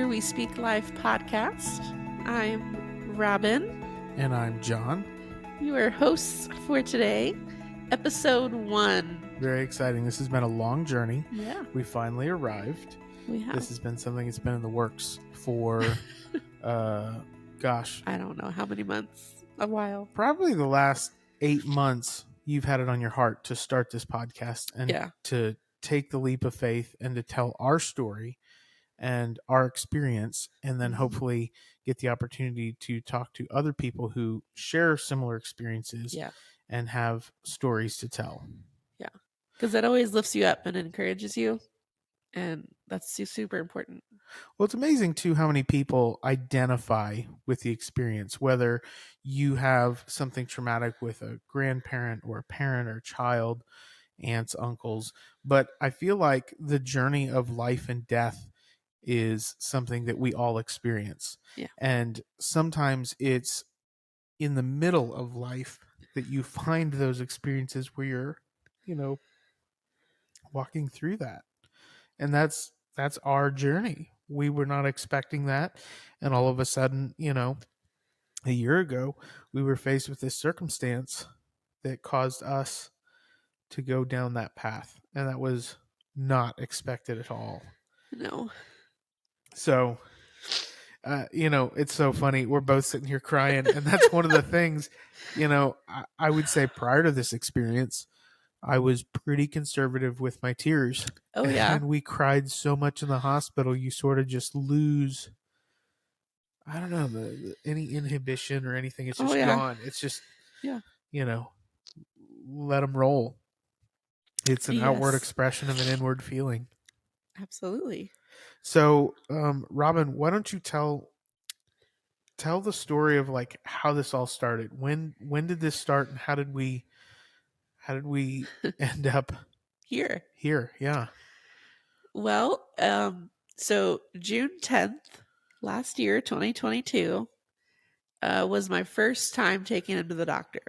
Where We Speak Life podcast. I'm Robin. And I'm John. You are hosts for today, episode 1. Very exciting. This has been a long journey. Yeah, We finally arrived. we have. This has been something that's been in the works for, gosh, I don't know how many months. A while. probably the last 8 months. You've had it on your heart to start this podcast and to take the leap of faith and to tell our story and our experience, and then hopefully get the opportunity to talk to other people who share similar experiences and have stories to tell. Yeah, because that always lifts you up and encourages you, and that's super important. Well, it's amazing too how many people identify with the experience, whether you have something traumatic with a grandparent or a parent or a child, aunts, uncles. But I feel like the journey of life and death is something that we all experience. Yeah. And sometimes it's in the middle of life that you find those experiences where you're, walking through that. And that's our journey. We were not expecting that. And all of a sudden, a year ago, we were faced with this circumstance that caused us to go down that path. And that was not expected at all. No. So, it's so funny. We're both sitting here crying. And that's one of the things, I would say prior to this experience, I was pretty conservative with my tears. Oh, yeah. And we cried so much in the hospital, you sort of just lose, I don't know, any inhibition or anything. It's just gone. It's just, let them roll. It's an outward expression of an inward feeling. Absolutely. So, Robin, why don't you tell the story of like how this all started? When did this start, and how did we end up here? Yeah. Well, so June 10th, last year, 2022, was my first time taking him to the doctor.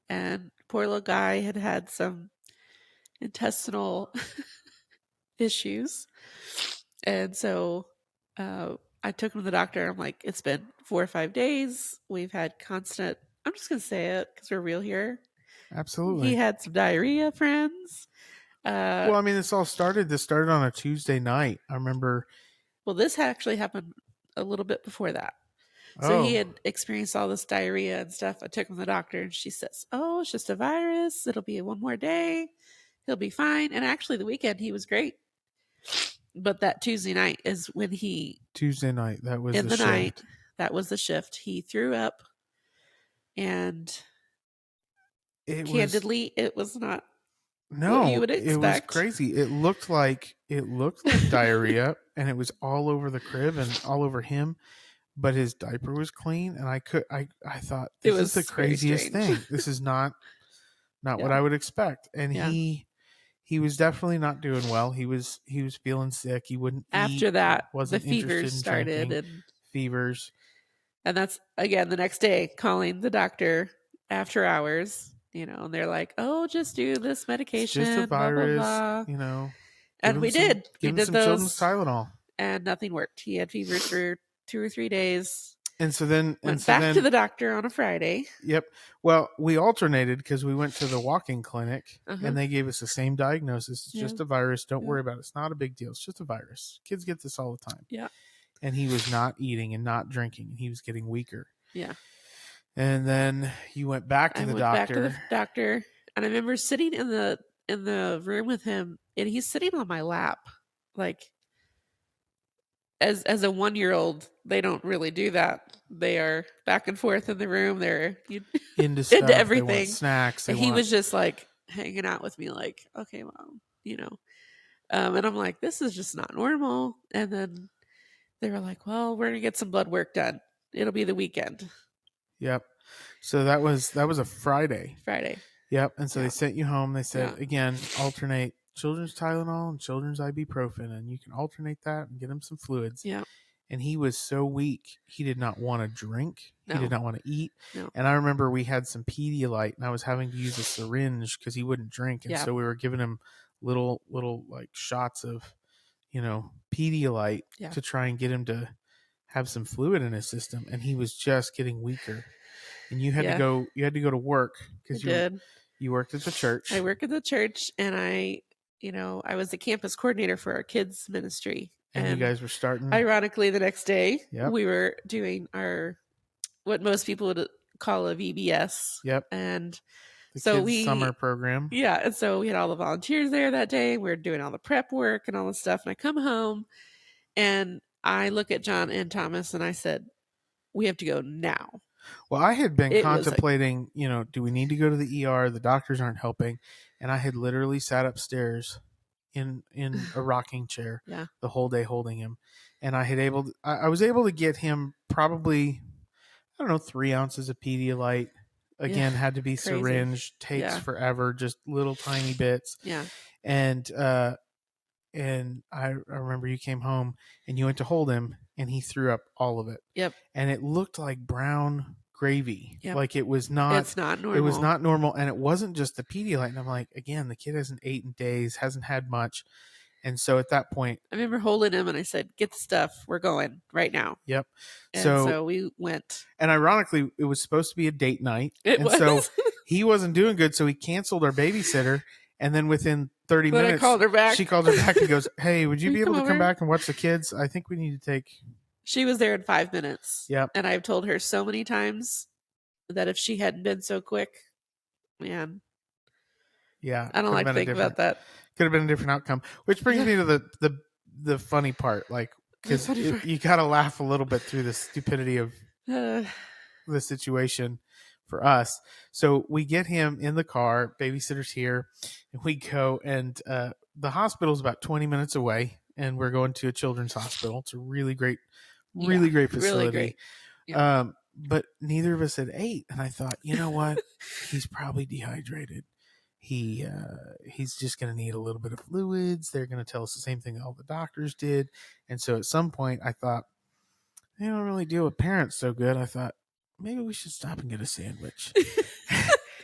And poor little guy had some intestinal issues. And so I took him to the doctor. I'm like, it's been 4 or 5 days. We've had constant, I'm just going to say it because we're real here. Absolutely. He had some diarrhea, friends. Well, I mean, this started on a Tuesday night. I remember. Well, this actually happened a little bit before that. So he had experienced all this diarrhea and stuff. I took him to the doctor, and she says, oh, it's just a virus. It'll be 1 more day. He'll be fine. And actually, the weekend, he was great. But that Tuesday night is when Tuesday night, that was in the shift. night, that was the shift. He threw up, and candidly, it was not what you would expect. It was crazy. It looked like diarrhea, and it was all over the crib and all over him. But his diaper was clean, and I thought, this is the craziest thing. This is not what I would expect. And he was definitely not doing well. He was feeling sick. He wouldn't eat. After that, the fevers started, and fevers. And that's again the next day, calling the doctor after hours, and they're like, "Oh, just do this medication, it's just a virus, blah, blah, blah." And we did. We did some those children's Tylenol, and nothing worked. He had fevers for 2 or 3 days. And so then went back to the doctor on a Friday. Yep. Well, we alternated because we went to the walk-in clinic, and they gave us the same diagnosis. It's just a virus. Don't worry about it. It's not a big deal. It's just a virus. Kids get this all the time. Yeah. And he was not eating and not drinking, and he was getting weaker. Yeah. And then you went back to the doctor. Back to the doctor, and I remember sitting in the room with him, and he's sitting on my lap, like. As a 1-year-old, they don't really do that. They are back and forth in the room. They're into stuff, everything. They want snacks. And he was just like hanging out with me, like, okay, Mom, and I'm like, this is just not normal. And then they were like, well, we're gonna get some blood work done. It'll be the weekend. Yep. So that was a Friday. Yep. And so they sent you home. They said, again, alternate children's Tylenol and children's ibuprofen, and you can alternate that and get him some fluids. Yeah. And he was so weak, he did not want to drink. No. He did not want to eat. No. And I remember we had some Pedialyte, and I was having to use a syringe because he wouldn't drink. And so we were giving him little like shots of, Pedialyte Yeah. to try and get him to have some fluid in his system, and he was just getting weaker. And you had to go to work I because did. you worked at the church. I work at the church, and I was the campus coordinator for our kids ministry. and you guys were starting. Ironically, the next day Yep. we were doing our what most people would call a VBS. Yep. And The so kids' summer program. Yeah, and so we had all the volunteers there that day. We were doing all the prep work and all the stuff. And I come home, and I look at John and Thomas, and I said, "We have to go now." Well, I had been It was contemplating, do we need to go to the ER? The doctors aren't helping. And I had literally sat upstairs in a rocking chair Yeah. the whole day holding him. And I was able to get him probably, 3 ounces of Pedialyte. Again, had to be crazy. syringed, takes forever, just little tiny bits. Yeah. And I remember you came home and you went to hold him and he threw up all of it. Yep. And it looked like brown gravy. Yep. Like it was not. It's not normal. It was not normal, and it wasn't just the Pedialyte. And I'm like, again, the kid hasn't eaten in days, hasn't had much, and so at that point, I remember holding him and I said, "Get the stuff. We're going right now." Yep. And so we went. And ironically, it was supposed to be a date night, It and was. so he wasn't doing good, so he canceled our babysitter. And then within 30 minutes, I called her back. She called her back and goes, "Hey, would you be able to come come over?" back and watch the kids? I think we need to take." She was there in 5 minutes. Yep. And I've told her so many times that if she hadn't been so quick, man. Yeah. I don't like to think about that. Could have been a different outcome. Which brings me to the funny part, like, because you got to laugh a little bit through the stupidity of the situation for us. So we get him in the car, babysitter's here, and we go, and the hospital's about 20 minutes away, and we're going to a children's hospital. It's a really great facility. Really great. Yeah. But neither of us had ate, and I thought, you know what? He's probably dehydrated. He's just going to need a little bit of fluids. They're going to tell us the same thing all the doctors did. And so at some point I thought, they don't really deal with parents so good. I thought, maybe we should stop and get a sandwich.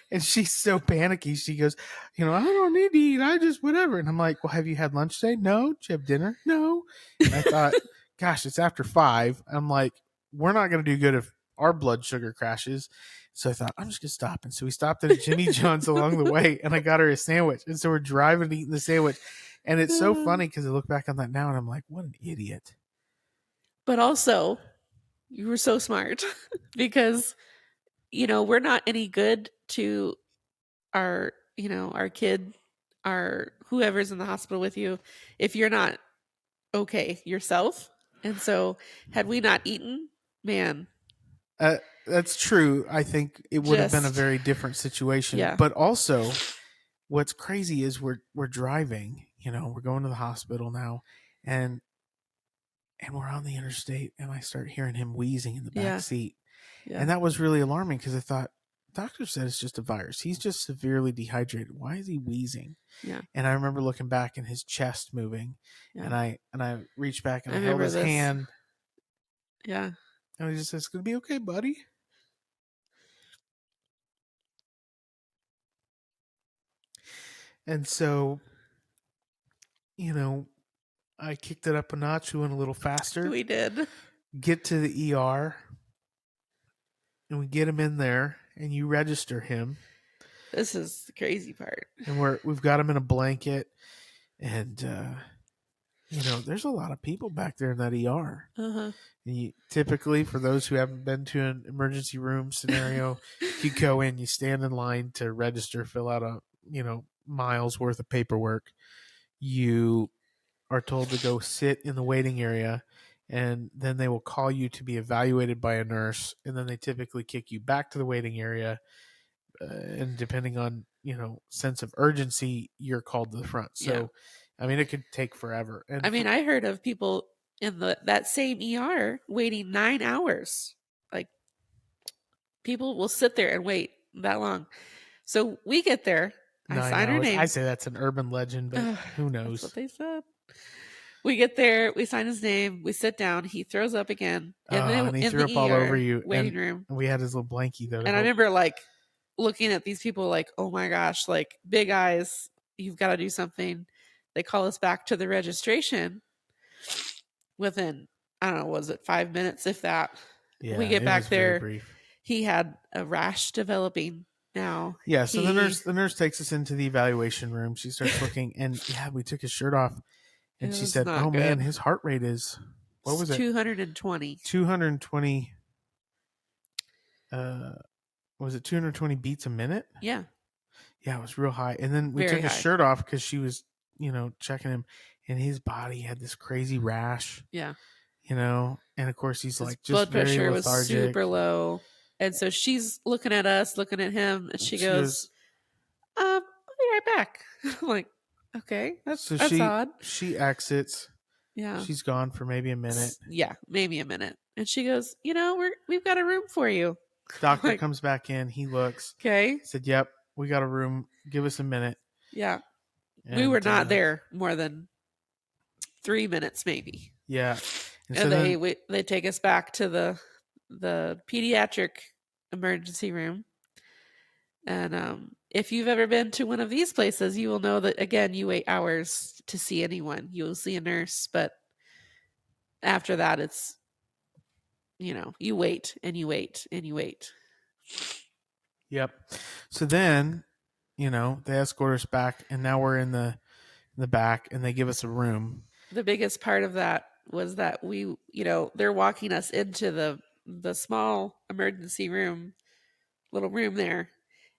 And she's so panicky. She goes, I don't need to eat. I just whatever. And I'm like, well, have you had lunch today? No. Did you have dinner? No. And I thought, gosh, it's after 5. I'm like, we're not going to do good if our blood sugar crashes. So I thought, I'm just going to stop. And so we stopped at a Jimmy John's along the way, and I got her a sandwich. And so we're driving, eating the sandwich. And it's so funny because I look back on that now and I'm like, what an idiot. But also, you were so smart because, we're not any good to our, our kid, our whoever's in the hospital with you, if you're not okay yourself. And so had we not eaten, man. That's true. I think it would have been a very different situation. Yeah. But also, what's crazy is we're driving. We're going to the hospital now, and we're on the interstate, and I start hearing him wheezing in the back seat, and that was really alarming because I thought, doctor said it's just a virus. He's just severely dehydrated. Why is he wheezing? Yeah. And I remember looking back and his chest moving, and I reached back and I held his this. hand. Yeah. And I just said, "It's gonna be okay, buddy." And so, I kicked it up a notch. We went a little faster. We did. Get to the ER, and we get him in there, and you register him. This is the crazy part. And we've got him in a blanket, and there's a lot of people back there in that ER. Uh-huh. And typically, for those who haven't been to an emergency room scenario, you go in, you stand in line to register, fill out a miles worth of paperwork. You are told to go sit in the waiting area, and then they will call you to be evaluated by a nurse, and then they typically kick you back to the waiting area, and depending on sense of urgency, you're called to the front. So I mean, it could take forever. And I heard of people in that same ER waiting 9 hours. Like, people will sit there and wait that long. So we get there. I sign her name. I say that's an urban legend, but who knows? That's what they said. We get there. We sign his name. We sit down. He throws up again. And he threw up all over you. Waiting room. And we had his little blankie though. And I remember looking at these people like, oh my gosh, like big eyes. You've got to do something. They call us back to the registration. Within, I don't know, was it 5 minutes, if that? We Yeah, get it was back very there. brief. He had a rash developing now. Yeah, so the He nurse takes us into the evaluation room. She starts looking, and yeah, we took his shirt off, It and she was said, not "Oh man, good. his heart rate is what It's was it? 220. 220. Uh, was it 220 beats a minute? Yeah, Yeah, it was real high. And then we very took his high. shirt off because she was, checking him, and his body had this crazy rash, Yeah. and of course he's His like just blood very pressure was lethargic. super low. And so she's looking at us, looking at him, and she She goes, goes, I'll be right back. I'm like, okay, so that's she odd. she exits. Yeah. She's gone for maybe a minute. Yeah, maybe a minute. And she goes, we've got a room for you. I'm Doctor like, comes back in. He looks. okay. Said, "Yep, we got a room. Give us a minute." Yeah. We were And not there more than 3 minutes, maybe. yeah, and so And then they take us back to the pediatric emergency room. And if you've ever been to one of these places, you will know that, again, you wait hours to see anyone. You will see a nurse, but after that, it's, you wait and you wait and you wait. yep. So then, they escort us back, and now we're in the back, and they give us a room. The biggest part of that was that they're walking us into the small emergency room, little room there,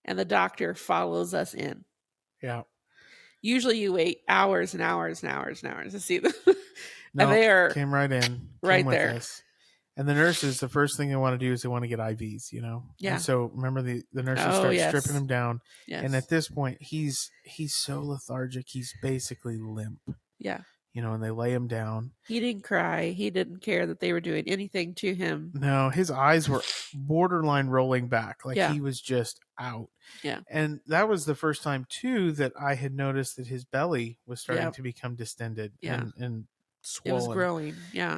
and the doctor follows us in. Yeah. Usually you wait hours and hours and hours and hours to see them. No, And they are came right in, came right with there. us. And the nurses, the first thing they want to do is they want to get IVs, Yeah. And so remember the nurses Oh, start yes. stripping him down. Yes. And at this point, he's so lethargic, he's basically limp. Yeah. And they lay him down. He didn't cry. He didn't care that they were doing anything to him. No, his eyes were borderline rolling back, like Yeah. he was just out. Yeah. And that was the first time too that I had noticed that his belly was starting Yep. to become distended Yeah. and It swollen. was growing. Yeah.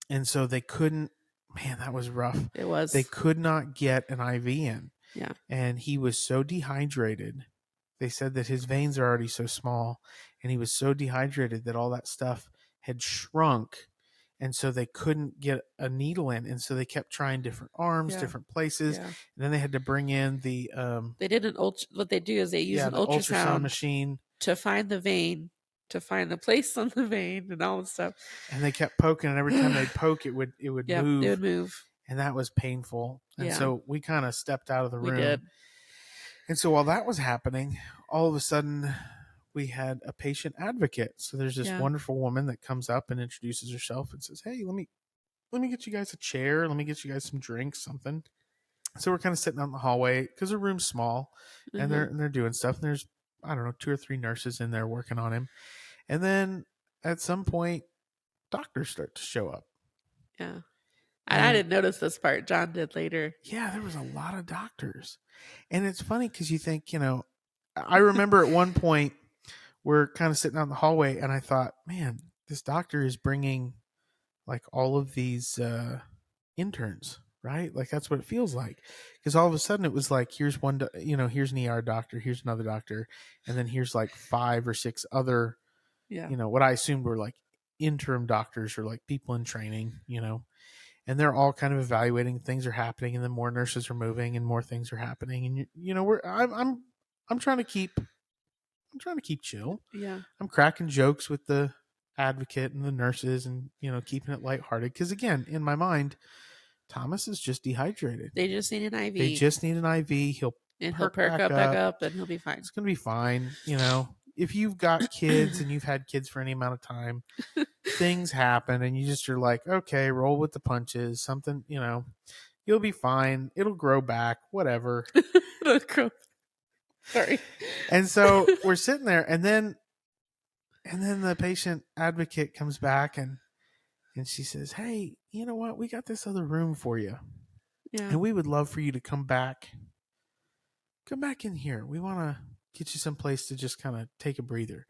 And so they couldn't. Man, that was rough. It was. They could not get an IV in. Yeah. And he was so dehydrated. They said that his veins are already so small, and he was so dehydrated that all that stuff had shrunk, and so they couldn't get a needle in, and so they kept trying different arms, Yeah. different places, Yeah. and then they had to bring in the They did what they do is they use an the ultrasound ultrasound machine, to find the vein, to find the place on the vein and all that stuff. and they kept poking, and every time they'd poke, it would Yep, move. it would move. And that was painful. And Yeah. so we kind of stepped out of the room. We did. And so while that was happening, all of a sudden we had a patient advocate. So there's this Yeah. wonderful woman that comes up and introduces herself and says, "Hey, let me get you guys a chair. Let me get you guys some drinks, something." So we're kind of sitting out in the hallway because the room's small, and they're doing stuff. And there's, I don't know, 2 or 3 nurses in there working on him. And then at some point, doctors start to show up. Yeah. And I didn't notice this part. John did later. Yeah, there was a lot of doctors. And it's funny because you think, I remember at one point we're kind of sitting out in the hallway, and I thought, man, this doctor is bringing like all of these interns, right? Like that's what it feels like. Because all of a sudden it was like, here's one, here's an ER doctor, here's another doctor, and then here's like 5 or 6 other, Yeah. what I assumed were like interim doctors or like people in training, and they're all kind of evaluating, things are happening, and then more nurses are moving and more things are happening, and I'm trying to keep chill. Yeah. I'm cracking jokes with the advocate and the nurses, and keeping it lighthearted because again, in my mind, Thomas is just dehydrated. They just need an IV. They just need an IV. He'll perk back up and he'll be fine. It's gonna be fine. If you've got kids and you've had kids for any amount of time, things happen, and you just are like, okay, roll with the punches. Something, you'll be fine. It'll grow back, whatever. Sorry. And so we're sitting there, and then the patient advocate comes back and she says, "Hey, you know what? We got this other room for you, and we would love for you to come back in here. We want to get you someplace to just kind of take a breather."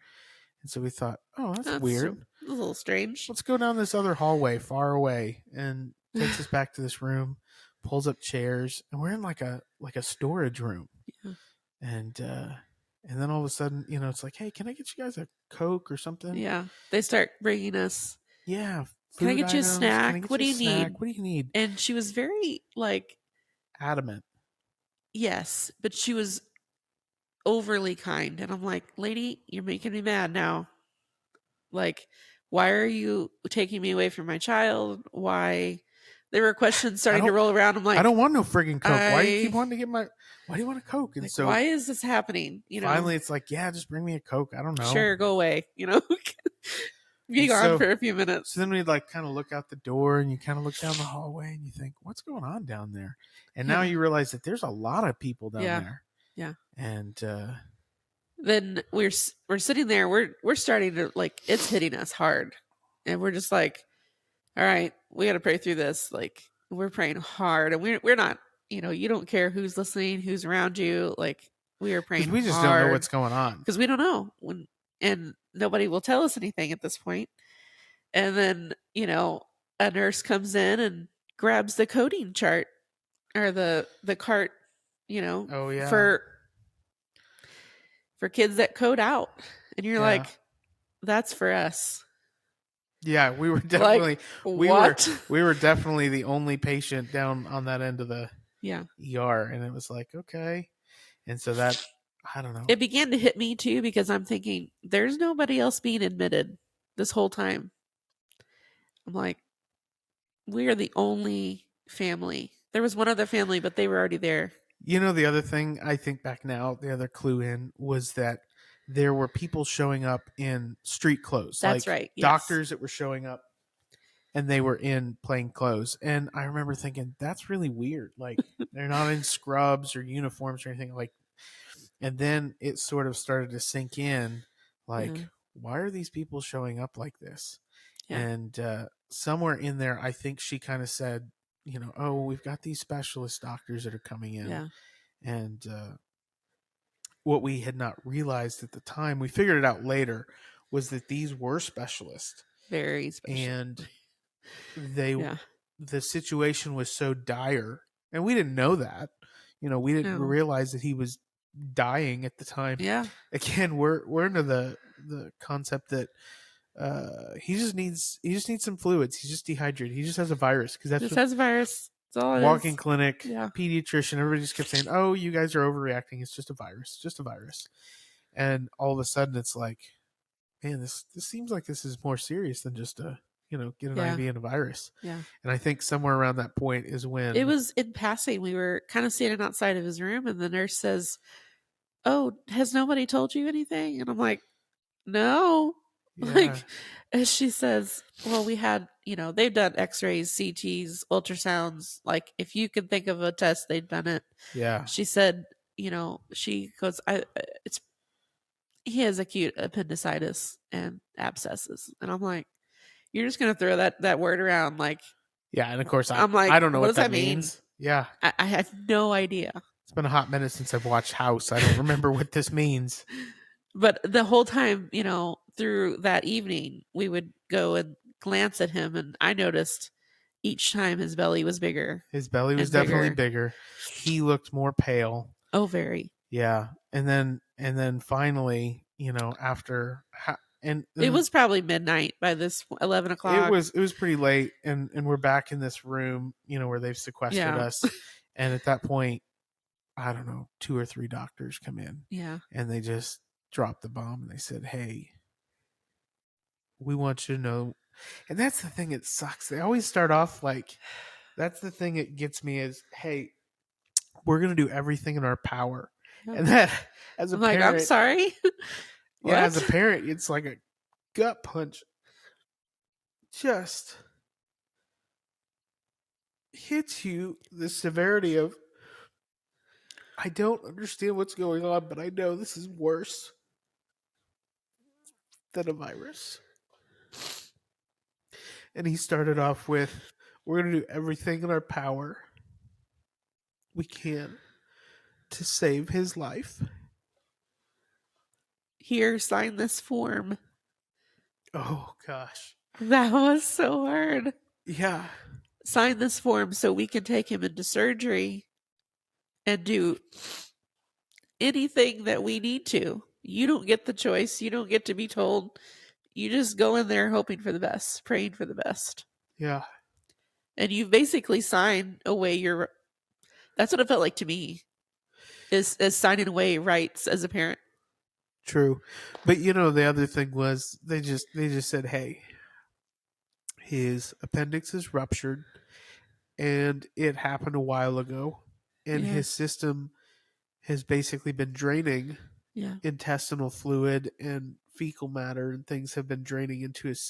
And so we thought, oh, that's weird. A little strange. Let's go down this other hallway far away, and takes us back to this room, pulls up chairs, and we're in like a storage room. Yeah. And And then all of a sudden, it's like, hey, can I get you guys a Coke or something? Yeah. They start bringing us, Yeah, can I food get you a items. Can I snack? get What you do a you snack? need? What do you need? And she was very like, Adamant. yes, but she was overly kind. And I'm like, lady, you're making me mad now. Like, why are you taking me away from my child? Why? There were questions I starting to don't. roll around. I'm I like, don't want no friggin' Coke. Why do you keep I wanting to get my? Why do you want a Coke? And like, so why is this happening? finally, it's like, yeah, just bring me a Coke. I don't know. Sure, go away. Be And gone for a few minutes. So then we'd like kind of look out the door, and you kind of look down the hallway, and you think, what's going on down there? And now Yeah. you realize that there's a lot of people down Yeah. there. Yeah. And Then we're sitting there. We're starting to like, it's hitting us hard, and we're just like, all right, we got to pray through this. Like, we're praying hard, and we're not. You don't care who's listening, who's around you. Like, we are praying because we just don't know what's hard going on. because we don't know and nobody will tell us anything at this point. And then a nurse comes in and grabs the coding chart or the cart, Oh yeah. for kids that code out, and you're Yeah. like, that's for us. Yeah, we were definitely What? we were definitely the only patient down on that end of the Yeah. ER, and it was like, okay. And so that, I don't know. It began to hit me too because I'm thinking there's nobody else being admitted this whole time. I'm like, we are the only family. There was one other family, but they were already there. The other thing I think back now, the other clue in was that there were people showing up in street clothes. That's like right. Yes. Doctors that were showing up and they were in plain clothes. And I remember thinking, that's really weird. Like, they're not in scrubs or uniforms or anything. Like, and then it sort of started to sink in, like, why are these people showing up like this? Yeah. And somewhere in there, I think she kind of said, oh, we've got these specialist doctors that are coming in. Yeah. And what we had not realized at the time, we figured it out later, was that these were specialists. Very special. And the situation was so dire, and we didn't know that. We didn't realize that he was dying at the time. Yeah. Again, we're into the concept that he just needs some fluids. He's just dehydrated. He just has a virus because that's has a virus. That's all it walk-in is. clinic, pediatrician. Everybody just kept saying, "Oh, you guys are overreacting. It's just a virus. Just a virus." And all of a sudden, it's like, man, this seems like this is more serious than just a get an IV and a virus. Yeah. And I think somewhere around that point is when it was in passing. We were kind of standing outside of his room, and the nurse says, "Oh, has nobody told you anything?" And I'm like, "No." Yeah. Like, as she says, well, we had, they've done x-rays, CTs, ultrasounds. Like, if you can think of a test, they've done it. Yeah. She said, she goes, he has acute appendicitis and abscesses. And I'm like, you're just going to throw that word around. Like, yeah. And of course, I'm like, I don't know what what that means. Yeah. I have no idea. It's been a hot minute since I've watched House. I don't remember what this means. But the whole time, through that evening, we would go and glance at him, and I noticed each time his belly was bigger. His belly was definitely bigger. He looked more pale. Oh, very. Yeah. And then finally, after and it was probably midnight by this 11 o'clock. It was pretty late, and we're back in this room, where they've sequestered us. And at that point, I don't know, 2 or 3 doctors come in. Yeah. And they just dropped the bomb, and they said, hey, we want you to know. And that's the thing that sucks. They always start off like, that's the thing that gets me is, hey, we're going to do everything in our power. Yeah. And that, as a parent, I'm sorry. Yeah, as a parent, it's like a gut punch. Just hits you the severity of, I don't understand what's going on, but I know this is worse than a virus. And he started off with, we're going to do everything in our power we can to save his life. Here, sign this form. Oh, gosh. That was so hard. Yeah. Sign this form so we can take him into surgery and do anything that we need to. You don't get the choice. You don't get to be told. You just go in there hoping for the best, praying for the best. Yeah. And you basically sign away your, that's what it felt like to me, is signing away rights as a parent. True. But the other thing was they just said, "Hey, his appendix is ruptured and it happened a while ago and Yeah. his system has basically been draining Yeah. intestinal fluid and fecal matter and things have been draining into his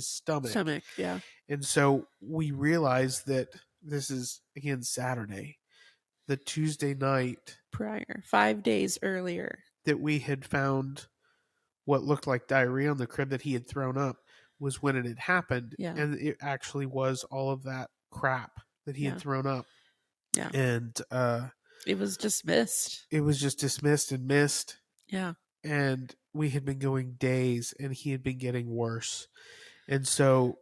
stomach. Yeah. And so we realized that this is again Saturday, the Tuesday night Prior, 5 days earlier. that we had found what looked like diarrhea on the crib that he had thrown up was when it had happened. Yeah. And it actually was all of that crap that he had thrown up. Yeah. And it was dismissed. It was just dismissed and missed. Yeah. And we had been going days and he had been getting worse. And so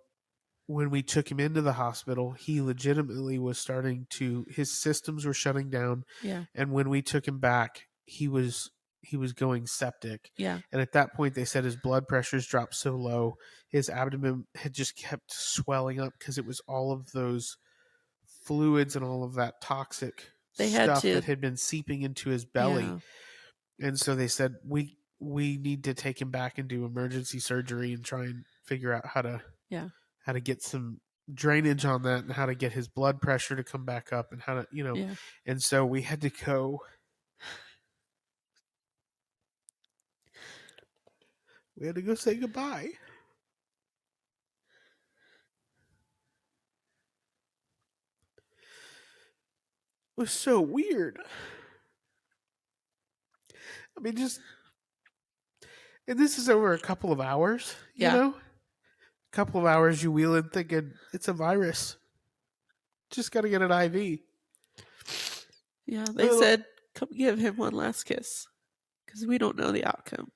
when we took him into the hospital, he legitimately was starting to, his systems were shutting down. Yeah. And when we took him back, he was going septic. Yeah. And at that point, they said his blood pressures dropped so low, his abdomen had just kept swelling up because it was all of those fluids and all of that toxic stuff that had been seeping into his belly. Yeah. And so they said, we need to take him back and do emergency surgery and try and figure out how to get some drainage on that and how to get his blood pressure to come back up and how to, and so we had to go. We had to go say goodbye. It was so weird. I mean, and this is over a couple of hours, you know? A couple of hours you wheel in thinking, it's a virus. Just got to get an IV. Yeah, they said, come give him one last kiss because we don't know the outcome.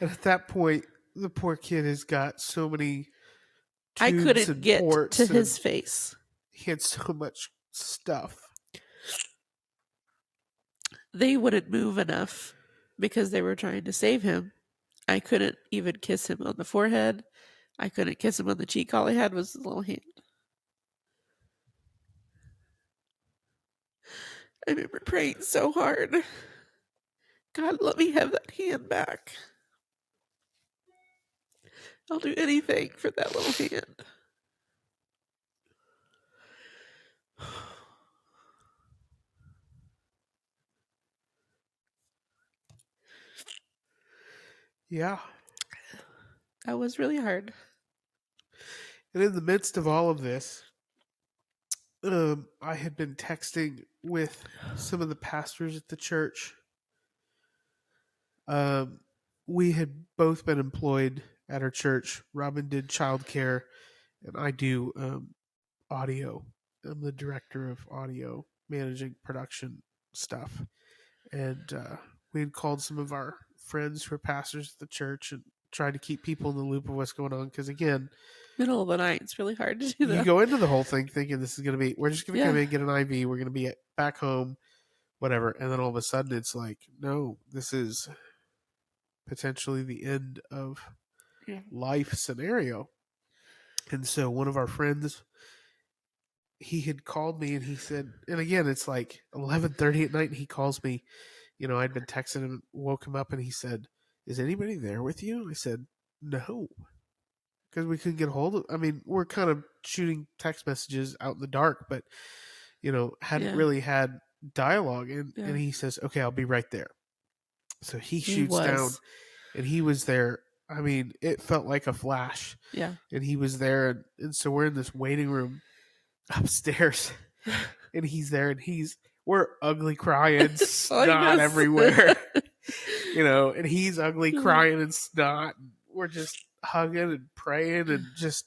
And at that point, the poor kid has got so many tubes I couldn't and get ports to his face. He had so much stuff. They wouldn't move enough because they were trying to save him. I couldn't even kiss him on the forehead. I couldn't kiss him on the cheek. All I had was his little hand. I remember praying so hard. God, let me have that hand back. I'll do anything for that little hand. Yeah. That was really hard. And in the midst of all of this, I had been texting with some of the pastors at the church. We had both been employed at our church. Robin did childcare, and I do audio. I'm the director of audio, managing production stuff. And we had called some of our friends who are pastors at the church and tried to keep people in the loop of what's going on. Because again, middle of the night, it's really hard to do that. You go into the whole thing thinking this is going to be, we're just going to come in, get an IV, we're going to be back home, whatever. And then all of a sudden it's like, no, this is potentially the end of life scenario. And so one of our friends, he had called me and he said, and again, it's like 11:30 at night and he calls me, I'd been texting him, woke him up and he said, is anybody there with you? And I said, no, because we couldn't get a hold of, I mean, we're kind of shooting text messages out in the dark, but, hadn't really had dialogue. And he says, okay, I'll be right there. So he shoots down and he was there. I mean, it felt like a flash. Yeah. And he was there. And so we're in this waiting room upstairs and he's there and we're ugly crying, snot everywhere, and he's ugly crying and snot. And we're just hugging and praying and just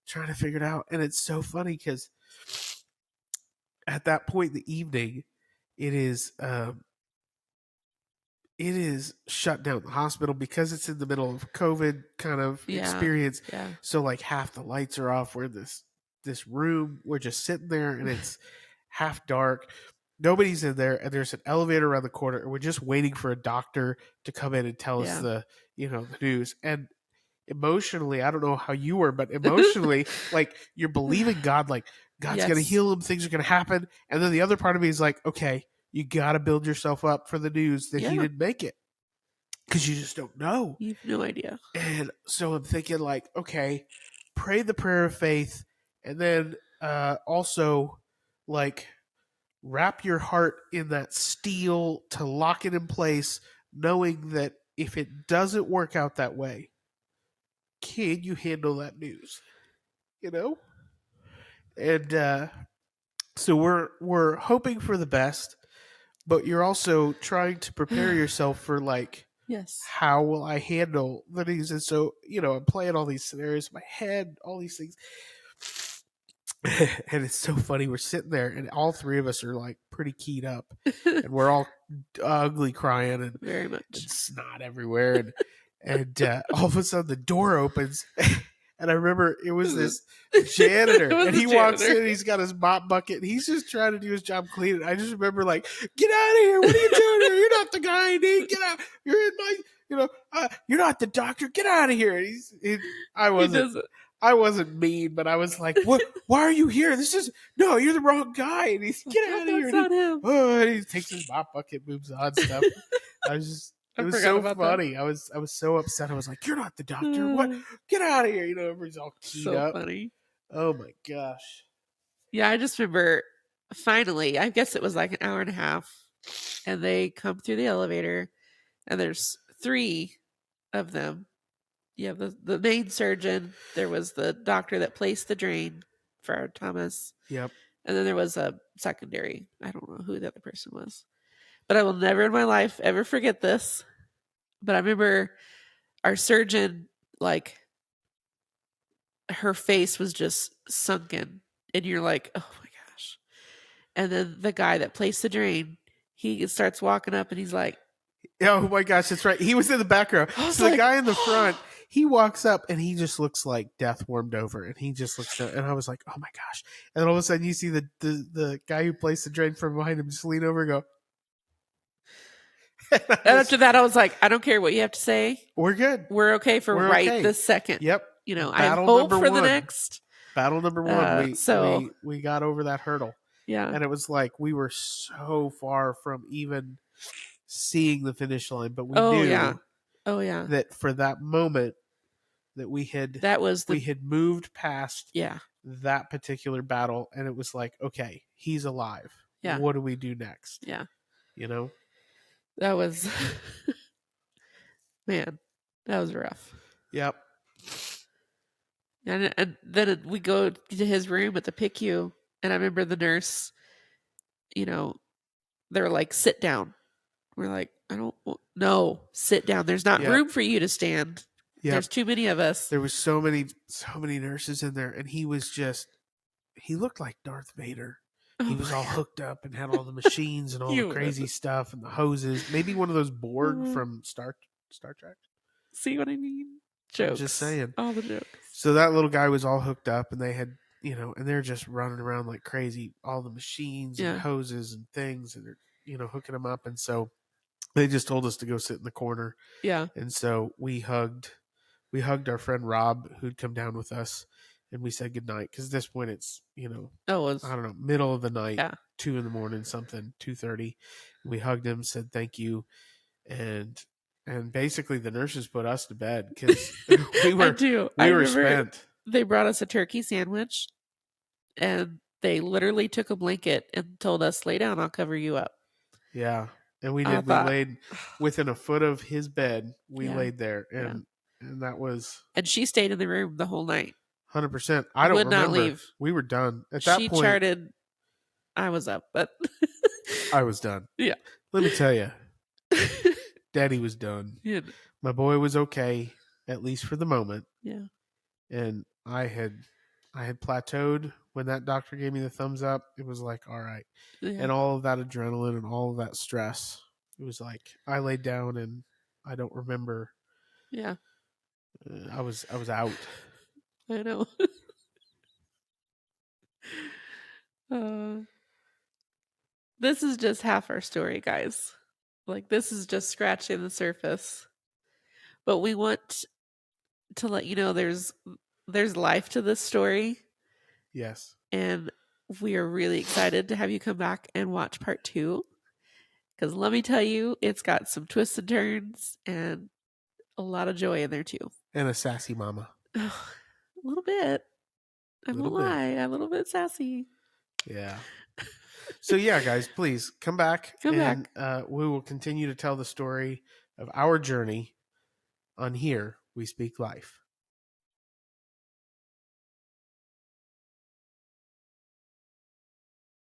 trying to figure it out. And it's so funny because at that point in the evening, it is shut down the hospital because it's in the middle of COVID kind of experience. Yeah. So like half the lights are off. We're in this room. We're just sitting there and it's half dark. Nobody's in there, and there's an elevator around the corner, and we're just waiting for a doctor to come in and tell us Yeah. the news. And emotionally, I don't know how you were, but emotionally, like you're believing God, like God's gonna Yes. heal him, things are gonna happen. And then the other part of me is like, okay, you gotta build yourself up for the news that he Yeah. didn't make it. Because you just don't know. You have no idea. And so I'm thinking, like, okay, pray the prayer of faith, and then also, like, wrap your heart in that steel to lock it in place, knowing that if it doesn't work out that way, can you handle that news? You know? And so we're hoping for the best, but you're also trying to prepare yourself for, like, Yes. how will I handle the news? And so, I'm playing all these scenarios in my head, all these things. And it's so funny. We're sitting there, and all three of us are like pretty keyed up, and we're all ugly crying and Very much. snot everywhere. And all of a sudden, the door opens, and I remember it was this janitor, It was and the he walks in, janitor. and he's got his mop bucket, and he's just trying to do his job cleaning. I just remember, like, get out of here! What are you doing here? You're not the guy I need. Get out! You're in my, you're not the doctor. Get out of here! I He wasn't. does it. I wasn't mean, but I was like, "What? Why are you here? No, you're the wrong guy." And he's, "Get out of here!" That's not him. And he takes his mop bucket, moves on stuff. I was just, I it was forgot so about that. funny. I was so upset. I was like, "You're not the doctor. What? Get out of here!" Everybody's all keyed So up. funny. Oh my gosh. Yeah, I just remember finally, I guess it was like an hour and a half, and they come through the elevator, and there's 3 of them. You have the main surgeon, there was the doctor that placed the drain for our Thomas, Yep. and then there was a secondary. I don't know who the other person was. But I will never in my life ever forget this. But I remember our surgeon, like, her face was just sunken, and you're like, oh my gosh. And then the guy that placed the drain, he starts walking up, and he's like, Oh my gosh, that's right. He was in the background. I was So the like, guy in the front, he walks up and he just looks like death warmed over, and he just looks and I was like, oh my gosh. And then all of a sudden you see the guy who placed the drain from behind him just lean over and go. and after that, I was like, I don't care what you have to say. We're good. We're okay for We're right okay. this second. Yep. I have Battle hope number for the one. next. Battle number one. So- we got over that hurdle. Yeah. And it was like we were so far from even seeing the finish line, but we knew that for that moment that we had moved past that particular battle, and it was like, okay, he's alive. Yeah. What do we do next? Yeah. That was man, that was rough. Yep. And then we go to his room at the PICU, and I remember the nurse, they're like, sit down. We're like, no, sit down. There's not room for you to stand. Yep. There's too many of us. There was so many nurses in there, and he looked like Darth Vader. He was all hooked up and had all the machines and all the crazy stuff and the hoses. Maybe one of those Borg from Star Trek. See what I mean? Jokes. I'm just saying. All the jokes. So that little guy was all hooked up, and they had, and they're just running around like crazy. All the machines and hoses and things, and they're, hooking them up. And so they just told us to go sit in the corner. Yeah. And so we hugged our friend Rob, who'd come down with us, and we said goodnight. Because at this point it's, I don't know, middle of the night, 2 a.m, something, 2:30. We hugged him, said thank you, and basically the nurses put us to bed because we were spent. They brought us a turkey sandwich, and they literally took a blanket and told us, lay down, I'll cover you up. Yeah. And we did. We laid within a foot of his bed. We laid there, and that was. And she stayed in the room the whole night. 100%. I don't remember. Not leave. We were done at that point. She charted. I was up, but I was done. Yeah. Let me tell you, Daddy was done. Yeah. My boy was okay, at least for the moment. Yeah. And I had plateaued when that doctor gave me the thumbs up. It was like, all right. Yeah. And all of that adrenaline and all of that stress, it was like I laid down and I don't remember. Yeah. I was out. I know. this is just half our story, guys. Like, this is just scratching the surface. But we want to let you know there's life to this story, Yes. and we are really excited to have you come back and watch part 2. Because let me tell you, it's got some twists and turns and a lot of joy in there too. And a sassy mama. A little bit. I Little won't bit. lie. I'm a little bit sassy. Yeah. So yeah, guys, please come back. Come and back. We will continue to tell the story of our journey on Here We Speak Life.